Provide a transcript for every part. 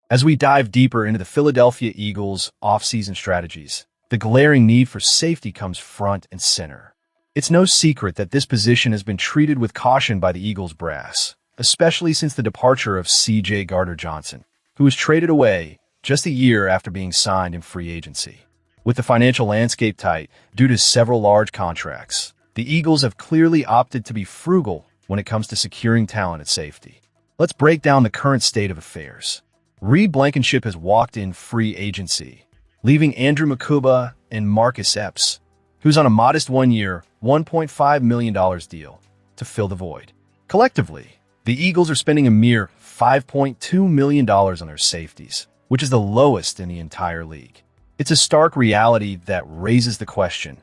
As we dive deeper into the Philadelphia Eagles' offseason strategies, the glaring need for safety comes front and center. It's no secret that this position has been treated with caution by the Eagles brass, especially since the departure of C.J. Gardner-Johnson, who was traded away just a year after being signed in free agency. With the financial landscape tight due to several large contracts, the Eagles have clearly opted to be frugal when it comes to securing talent at safety. Let's break down the current state of affairs. Reed Blankenship has walked in free agency, leaving Andrew Makuba and Marcus Epps, who's on a modest one-year, $1.5 million deal, to fill the void. Collectively, the Eagles are spending a mere $5.2 million on their safeties, which is the lowest in the entire league. It's a stark reality that raises the question,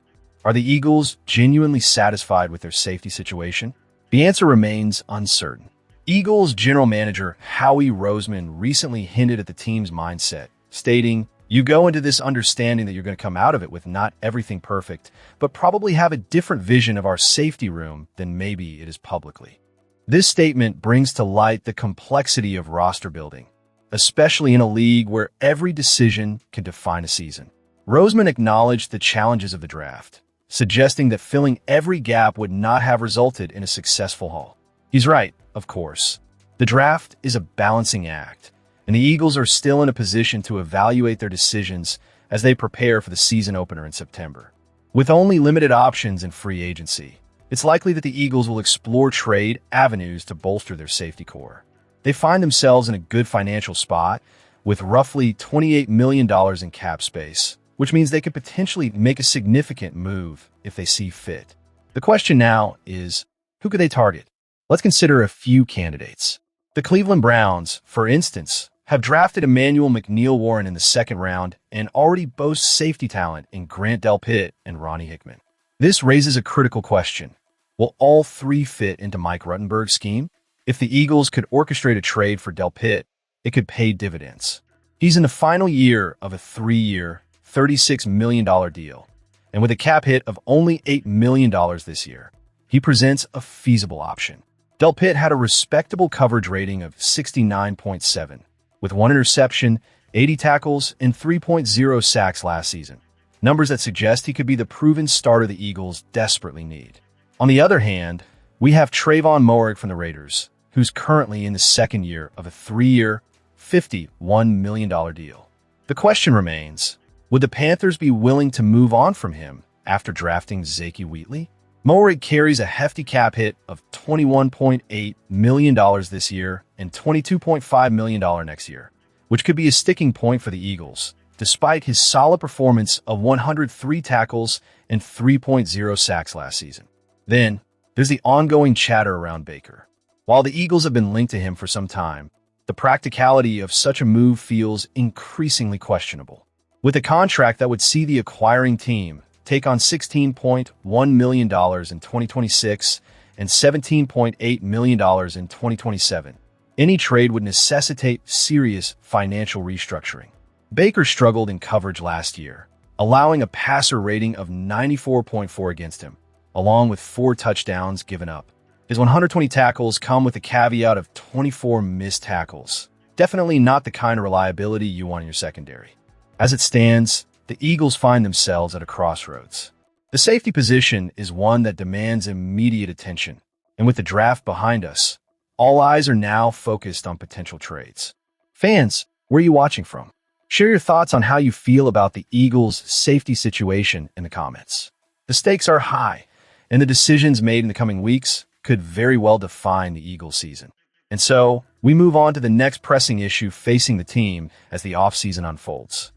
are the Eagles genuinely satisfied with their safety situation? The answer remains uncertain. Eagles general manager Howie Roseman recently hinted at the team's mindset, stating, "You go into this understanding that you're going to come out of it with not everything perfect, but probably have a different vision of our safety room than maybe it is publicly." This statement brings to light the complexity of roster building, especially in a league where every decision can define a season. Roseman acknowledged the challenges of the draft, suggesting that filling every gap would not have resulted in a successful haul. He's right, of course. The draft is a balancing act, and the Eagles are still in a position to evaluate their decisions as they prepare for the season opener in September. With only limited options in free agency, it's likely that the Eagles will explore trade avenues to bolster their safety core. They find themselves in a good financial spot with roughly $28 million in cap space, which means they could potentially make a significant move if they see fit. The question now is, who could they target? Let's consider a few candidates. The Cleveland Browns, for instance, have drafted Emmanuel McNeil-Warren in the second round and already boast safety talent in Grant Delpit and Ronnie Hickman. This raises a critical question. Will all three fit into Mike Ruttenberg's scheme? If the Eagles could orchestrate a trade for Delpit, it could pay dividends. He's in the final year of a 3-year, $36 million deal, and with a cap hit of only $8 million this year, he presents a feasible option. Delpit had a respectable coverage rating of 69.7, with 1 interception, 80 tackles, and 3.0 sacks last season, numbers that suggest he could be the proven starter the Eagles desperately need. On the other hand, we have Trayvon Moehrig from the Raiders, who's currently in the second year of a 3-year, $51 million deal. The question remains, would the Panthers be willing to move on from him after drafting Zakee Wheatley? Moehrig carries a hefty cap hit of $21.8 million this year and $22.5 million next year, which could be a sticking point for the Eagles, despite his solid performance of 103 tackles and 3.0 sacks last season. Then, there's the ongoing chatter around Baker. While the Eagles have been linked to him for some time, the practicality of such a move feels increasingly questionable. With a contract that would see the acquiring team take on $16.1 million in 2026 and $17.8 million in 2027, any trade would necessitate serious financial restructuring. Baker struggled in coverage last year, allowing a passer rating of 94.4 against him, along with 4 touchdowns given up. His 120 tackles come with a caveat of 24 missed tackles. Definitely not the kind of reliability you want in your secondary. As it stands, the Eagles find themselves at a crossroads. The safety position is one that demands immediate attention, and with the draft behind us, all eyes are now focused on potential trades. Fans, where are you watching from? Share your thoughts on how you feel about the Eagles' safety situation in the comments. The stakes are high, and the decisions made in the coming weeks could very well define the Eagles season. And so, we move on to the next pressing issue facing the team as the offseason unfolds.